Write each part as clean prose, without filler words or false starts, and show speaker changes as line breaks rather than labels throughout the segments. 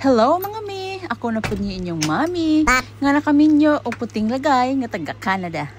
Hello mga mi! Ako na po niyo inyong mami. Nga na kami nyo o puting lagay nga taga Canada.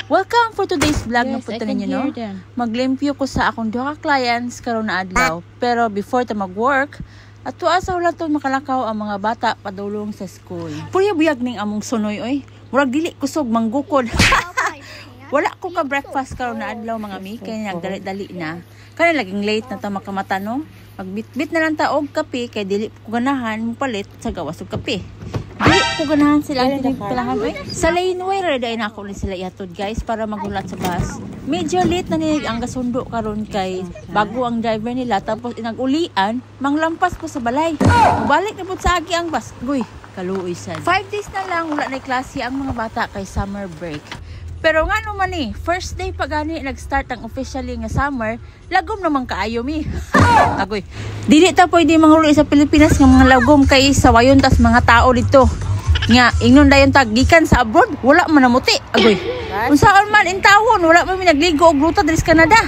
Welcome for today's vlog na po ninyo no. Maglimpyo ko sa akong duha ka clients karon na adlaw. Pero before ta mag-work, at tuwa sa wala to makalakaw ang mga bata padulong sa school. Puyag-buyag ning among sunoy oy. Murag dili kusog manggukod. Wala ko ka breakfast karon na adlaw mga mi kay nagdali-dali na. Kaya laging late na ta makamata no. Magbitbit na lang ta og kape kay dili ko ganahan palit sa gawas og kape. Dili ko ganahan sila ang tinagpalahan oy. Sa laneway ra dai na ako ni sila ihatod guys para magulat sa bus. Medyo late na ni ang gasundo karon kay bago ang driver nila tapos inag-ulian manglampas ko sa balay. Balik na pud sa agi ang bus. Goy, kaluoy sad. 5 days na lang wala na klase ang mga bata kay summer break. Pero nga naman first day pa gani nag-start ang officially nga summer, lagom naman kaayo mi. Agoy, dili ta pwede manghuli sa Pilipinas nga mga lagom kay sawayon tas mga tao dito. Nga ingnon dayon tag gikan sa abroad, wala man namuti. Agoy. Unsaan man in tawon, wala man nagligo og luta diri sa Canada.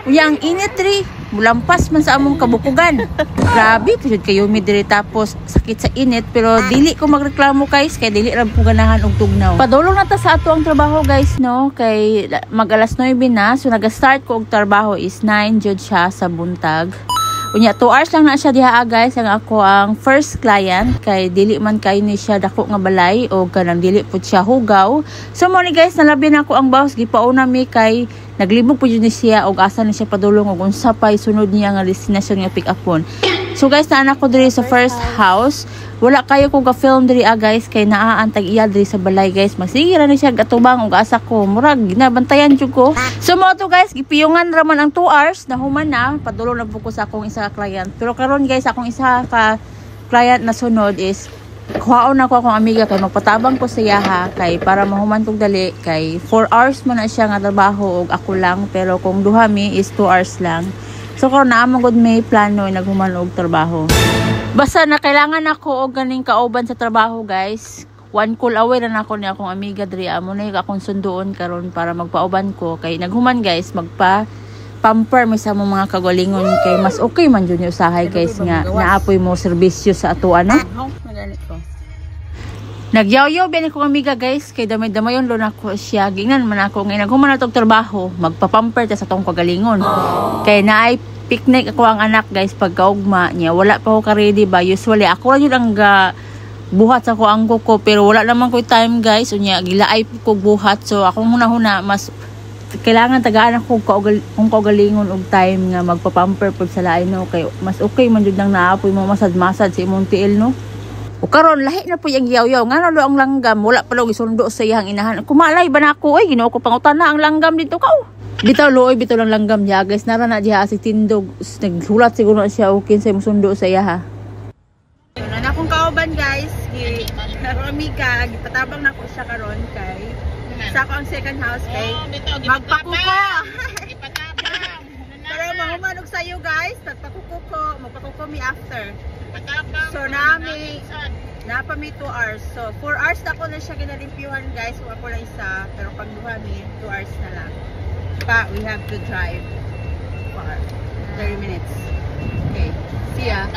Yang init ri, mulampas man sa among kabukugan. Grabe pud kayo mi diri tapos sakit sa init pero dili ko magreklamo guys kay dili ra po ganahan og tugnaw. Padulong na ta sa ato ang trabaho guys no kay mag-alas 9 na so naga-start ko og trabaho is 9 jud siya sa buntag. Unya 2 hours lang na siya diha guys ang ako ang first client kay dili man kay ni siya dako nga balay o kanang dili pud siya hugaw. So mo ni guys nalabi na ako ang boss gipauna mi kay naglibog pud ni siya og asa ni siya padulong og unsa pay sunod niya nga destination nga pick upon. So guys na anak ko diri sa first house. Wala kayo ko ka-film diri guys kay naaantag iya diri sa balay guys. Magsigira ni siya gatubang og asa ko. Murag ginabantayan jud ko. So mo to guys gipiyungan ra man ang 2 hours na human na padulong na po ko sa akong isa ka client. Pero karon guys akong isa ka client na sunod is kuhaon na ko akong amiga kay magpatabang ko sa iyaha kay para mahuman kog dali kay 4 hours man na siya nga trabaho og ako lang pero kung duha mi is 2 hours lang. So karon naa man gud may plano naghuman og trabaho. Basta na kailangan ako og ganing kauban sa trabaho guys. 1 call away na ako ni akong amiga diri amo na akong sunduon karon para magpauban ko kay naghuman guys magpa pamper mi sa mga kagalingon kay mas okay man jud usahay guys nga naapoy mo serbisyo sa ato ano. Nagyaw-yaw ben ko amiga guys kay damay-damayon lo nako siya gingnan man ako ngay naghuman na tog trabaho magpa-pamper ta sa tong kagalingon. Kay naay picnic ako ang anak guys pagkaugma niya wala pa ko ka-ready ba usually ako ra jud ang buhat sa ko ang kuko pero wala naman ko time guys unya gilaay ko buhat so ako huna-huna mas kailangan tagaan ako kung kaugalingon og time nga magpa-pamper pud sa lain no kay mas okay man jud nang naapoy mo masad-masad sa imong tiil no. O karon lahi na po yung yaw-yaw nga na ang langgam wala pa daw isundo sa iyang inahan. Kumalay ba na ako ay ginoo ko pangutana ang langgam dito kao. Bitaw looy bitaw lang langgam niya guys nara na diha si tindog naghulat siguro na siya okay sa musundo sa iya ha. Yun na akong kauban guys karon amiga gipatabang na ko siya karon kay sa ako ang second house kay magpakuko. Ipatabang. Pero mahuman og sayo guys magpakuko mi after. So napa mi 2 hours. So 4 hours na ko na siya ginalimpyuhan guys. So ako lang isa. Pero pag duha mi 2 hours na lang. Pa, we have to drive for 30 minutes. Okay. See ya.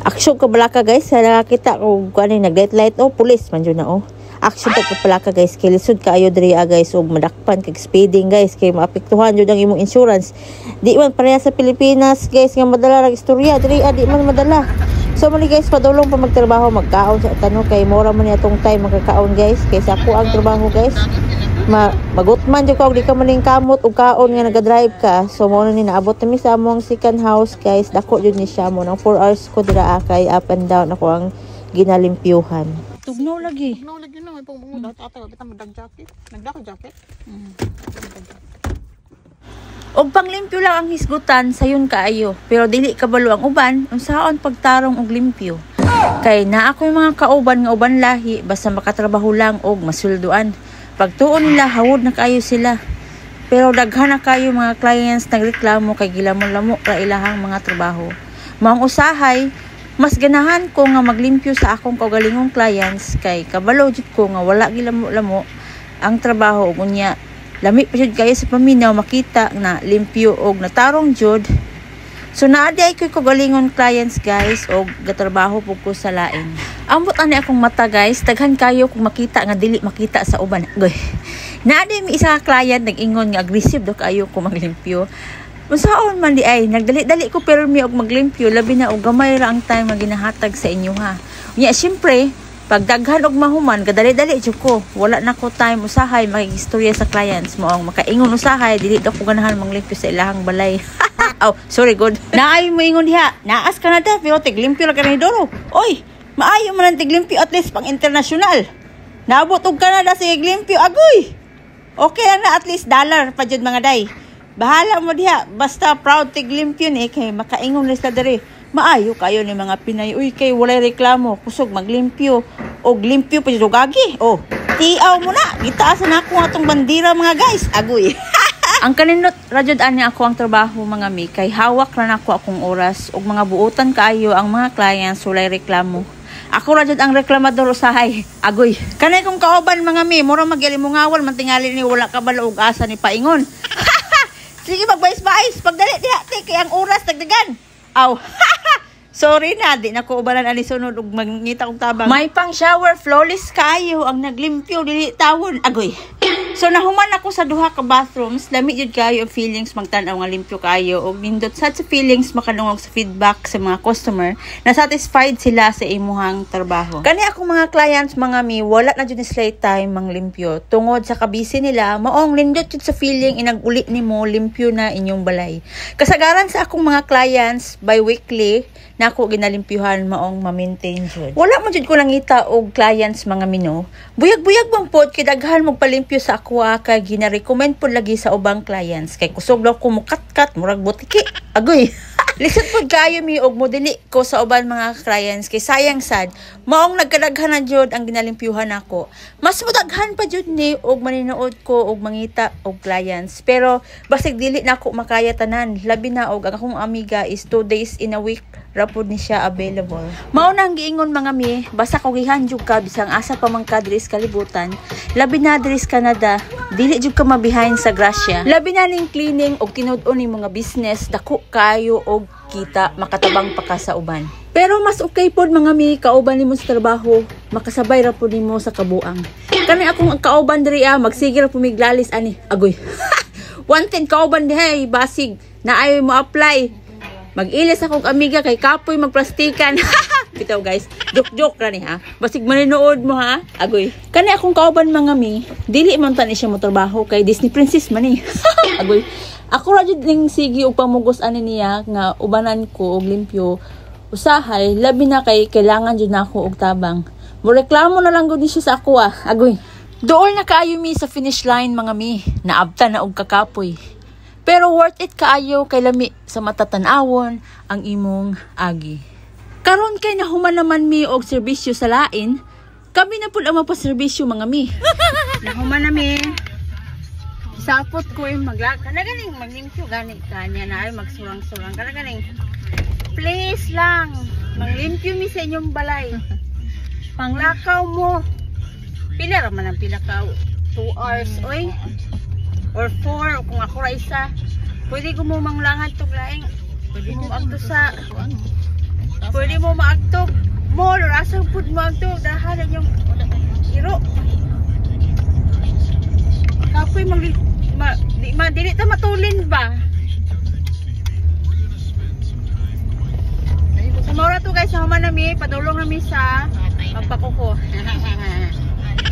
Action ka balaka guys. Nakakita ko ano nag-light light. Oh, police man dyan na oh. Action ka balaka guys. Kay lisod ka ayo diri guys. Og madakpan kag speeding guys. Kay maapektuhan jud ang imong insurance. Di man pareha sa Pilipinas guys nga madala ra istorya diri di man madala. So mali guys padulong pa magtrabaho magkaon sa tanong kay mora man ni atong time magkakaon guys kay sa ako ang trabaho guys. Magutman jud ko di ka maning kamot og kaon nga naga-drive ka. So mo na ni naabot mi sa among second house guys. Dako jud ni siya mo nang 4 hours ko dira kay up and down ako ang ginalimpyuhan. Tugnaw lagi.
Tugnaw lagi no ipong bungo ata kita magdag jacket. Nagdako jacket.
Og panglimpyo lang ang hisgutan sayon kaayo pero dili kabalo ang uban unsaon pagtarong og limpyo. Kay naa ako mga kauban nga uban lahi basta makatrabaho lang og masulduan. Pagtuon nila hawod na kayo sila. Pero daghan na kayo mga clients nagreklamo kay gilamon-lamo ra ilahang mga trabaho. Maong usahay, mas ganahan ko nga maglimpyo sa akong kaugalingong clients kay kabalo jud ko nga wala gilamo-lamo ang trabaho ug unya lami pa jud kayo sa paminaw makita na limpyo og natarong jud So naaday ko galingon clients guys o gatrabaho po ko sa lain. Ambot ani akong mata guys, daghan kayo kung makita nga dili makita sa uban. Goy. Naaday mi isa ka client nag-ingon nga aggressive do kayo ko maglimpyo. Unsaon man di ay nagdali-dali ko pero mi og maglimpyo labi na og gamay ra ang time nga ginahatag sa inyo ha. Nya syempre pag daghan og mahuman gadali-dali jud ko. Wala na ko time usahay makigistorya sa clients mo ang makaingon usahay dili daw ko ganahan manglimpyo sa ilahang balay. Oh, sorry good. Naay mo ingon diha. Naas ka na da pero tiglimpyo ra ka ni Doro. Oy, maayo man ang tiglimpyo at least pang international. Naabot og Canada sa tiglimpyo agoy. Okay na at least dollar pa jud mga day. Bahala mo diha basta proud tiglimpyo ni kay makaingon na sila diri. Maayo kayo ni mga Pinay. Uy kay walay reklamo kusog maglimpyo og limpyo pa jud gagi. Oh, tiaw mo na. Gitaasan ako atong bandira mga guys. Agoy. Ang kanindot radyod ani ako ang trabaho mga mi kay hawak ra nako akong oras ug mga buotan kaayo ang mga clients walay reklamo. Ako radyod ang reklamador usahay. Agoy. Kanay kong kauban mga mi mura magyali mo ngawal man tingali ni wala ka bala og asa ni paingon. Sige magbais-bais pagdali diha kay ang oras dagdagan. Aw. Sorry na, di na ko ubalan ani sunod ug mangita kong tabang. May pang shower flawless kayo ang naglimpyo dili tawon. Agoy. So nahuman ako sa duha ka bathrooms, lami jud kayo ang feelings magtan-aw nga limpyo kayo og nindot sad sa feelings makanungog sa feedback sa mga customer na satisfied sila sa imuhang trabaho. Kani akong mga clients mga mi wala na jud ni slay time manglimpyo tungod sa kabisi nila maong nindot jud sa feeling inag-uli nimo limpyo na inyong balay. Kasagaran sa akong mga clients bi-weekly na ako ginalimpyuhan maong ma-maintain jud. Wala man jud ko nangita og clients mga mino. Buyag-buyag bang pod kay daghan mo palimpyo sa ako kay gina-recommend pod lagi sa ubang clients kay kusog daw ko mukat-kat murag butiki. Agoy. Lisod pod kayo mi og modeli ko sa uban mga clients kay sayang sad maong nagkadaghan na jud ang ginalimpyuhan nako. Mas modaghan pa jud ni og maninood ko og mangita og clients pero basig dili nako makaya tanan labi na og ang akong amiga is 2 days in a week rapod ni siya available. Mao nang giingon mga mi, basta ko gihanjug ka bisang asa pa man ka diri sa kalibutan, labi na diri sa Canada, dili jud ka mabihain sa grasya. Labi na ning cleaning og tinud-on ning mga business, dako kayo og kita makatabang pa ka sa uban. Pero mas okay pod mga mi kauban nimo sa trabaho, makasabay ra pod nimo sa kabuang. Kani akong kauban diri magsigir pumiglalis ani. Agoy. Wanted kauban dihay basig naay mo apply. Mag-ilis akong amiga kay kapoy magplastikan. Bitaw guys, joke-joke ra ni ha. Basig maninood mo ha. Agoy. Kani akong kauban mga mi, dili man tan siya mo trabaho kay Disney princess man ni. Agoy. Ako ra jud ning sige og pamugos ani niya nga ubanan ko og limpyo. Usahay labi na kay kailangan jud nako og tabang. Mo reklamo na lang gud ni siya sa ako Agoy. Dool na kaayo mi sa finish line mga mi. Naabtan na og kakapoy. Pero worth it kaayo kay lami sa matatanawon ang imong agi. Karon kay nahuman naman mi og serbisyo sa lain, kami na pud ang mapaserbisyo mga mi. Nahuman na mi. Sapot ko yung maglaka. Naganing maglimpyo gani kanya na ay magsurang-surang. Naganing please lang maglimpyo mi sa inyong balay. Panglakaw mo. Pila ra man ang pilakaw? 2 hours oy. Or 4 kung ako ra isa. Pwede ko mo manglangan tog laing. Pwede mo maagto sa pwede mo maagto mo or asang pud mo agto dahan yung iro. Kapoy dili ta matulin ba? Sa mora to guys, sama nami padulong nami sa pagpakuko.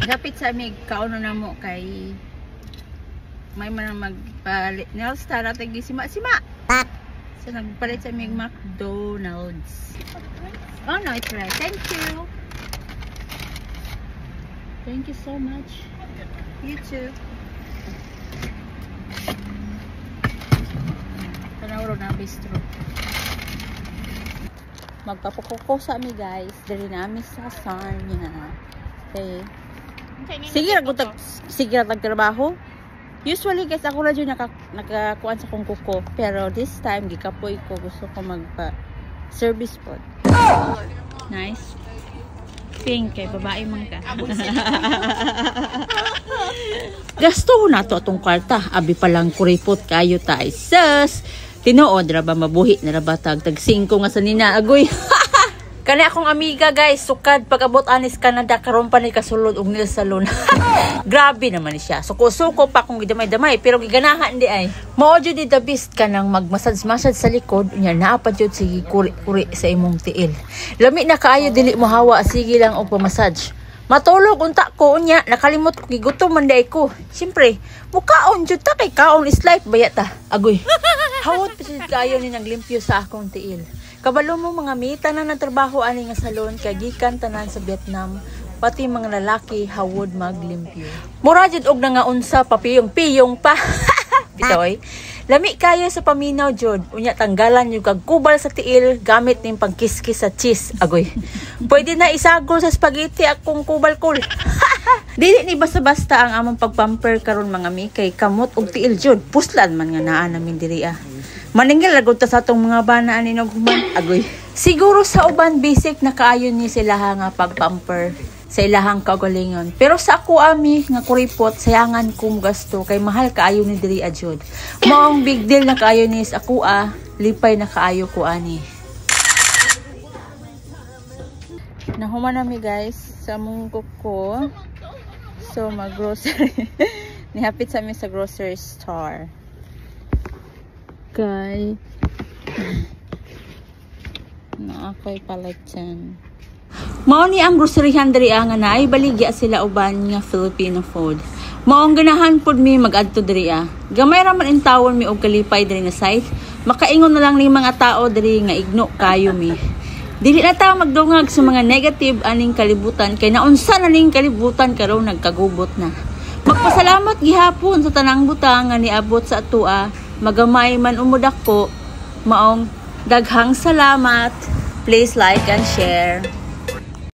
Gapit sa mig kauno na mo kay may man magpalit nail star at sima so nagpalit sa mig McDonald's. Oh no, it's right. Thank you so much. You too. Panawro na bistro. Magpapukuko sa ami guys diri nami sa Sarnia. Okay. Sige ra trabaho. Usually guys ako ra jud nakakuan sa kong kuko pero this time gikapoy ko gusto ko magpa service pod. Nice. Pink kay babae man ka. Gasto na to atong kwarta abi pa lang kuripot kayo tay. Sus. Tinuod ra ba mabuhi na ra ba tag 5 nga sa nina agoy. Kani akong amiga guys, sukad pag-abot anis Canada karon pa ni kasulod og nail salon. Grabe naman siya. Suko-suko pa kung gidamay-damay pero giganahan di ay. Mao jud di the best ka nang magmassage sa likod unya naa pa jud sige kuri-kuri sa imong tiil. Lami na kaayo dili mo hawa sige lang og pamassage. Matulog unta ko unya nakalimot ko gigutom man day ko. Siyempre, mukaon jud ta kay kaon is life bayata. Agoy. Hawot pa jud kaayo ni naglimpyo sa akong tiil. Kabalo mo mga mita na nagtrabaho ani nga salon kay gikan tanan sa Vietnam pati mga lalaki hawod maglimpyo. Mura jud og nga unsa papiyong-piyong pa. Bitoy. Lami kayo sa paminaw jud. Unya tanggalan yung kag kubal sa tiil gamit ning pangkiskis sa cheese. Agoy. Pwede na isagol sa spaghetti akong kubal kul. Dili ni basta-basta ang among pagpamper karon mga mi kay kamot og tiil jud. Puslan man nga naa namin diri ah. Maningil lagod ta sa atong mga bana ani naghuman. Agoy. Siguro sa uban basic na kaayo ni sila nga pagpamper sa ilahang kagalingon. Pero sa ako ami nga kuripot sayangan kong gasto kay mahal kaayo ni diri adjud. Maong big deal na kaayo ni sa ako lipay na kaayo ko ani. Nahuman nami guys sa munggo ko. So mag-grocery. Nihapit sa mi sa grocery store. Kay na ako'y palit dyan. Mao ni ang groceryhan diri nga naay baligya sila uban nga Filipino food. Maong ganahan pud mi mag-adto diri Gamay ra man in tawon mi og kalipay diri nga site. Makaingon na lang ni mga tao diri nga igno kayo mi. Dili na ta magdungag sa mga negative aning kalibutan kay naunsa na ning kalibutan karon nagkagubot na. Magpasalamat gihapon sa tanang butang nga niabot sa atua. Magamay man umudak ko. Maong daghang salamat. Please like and share.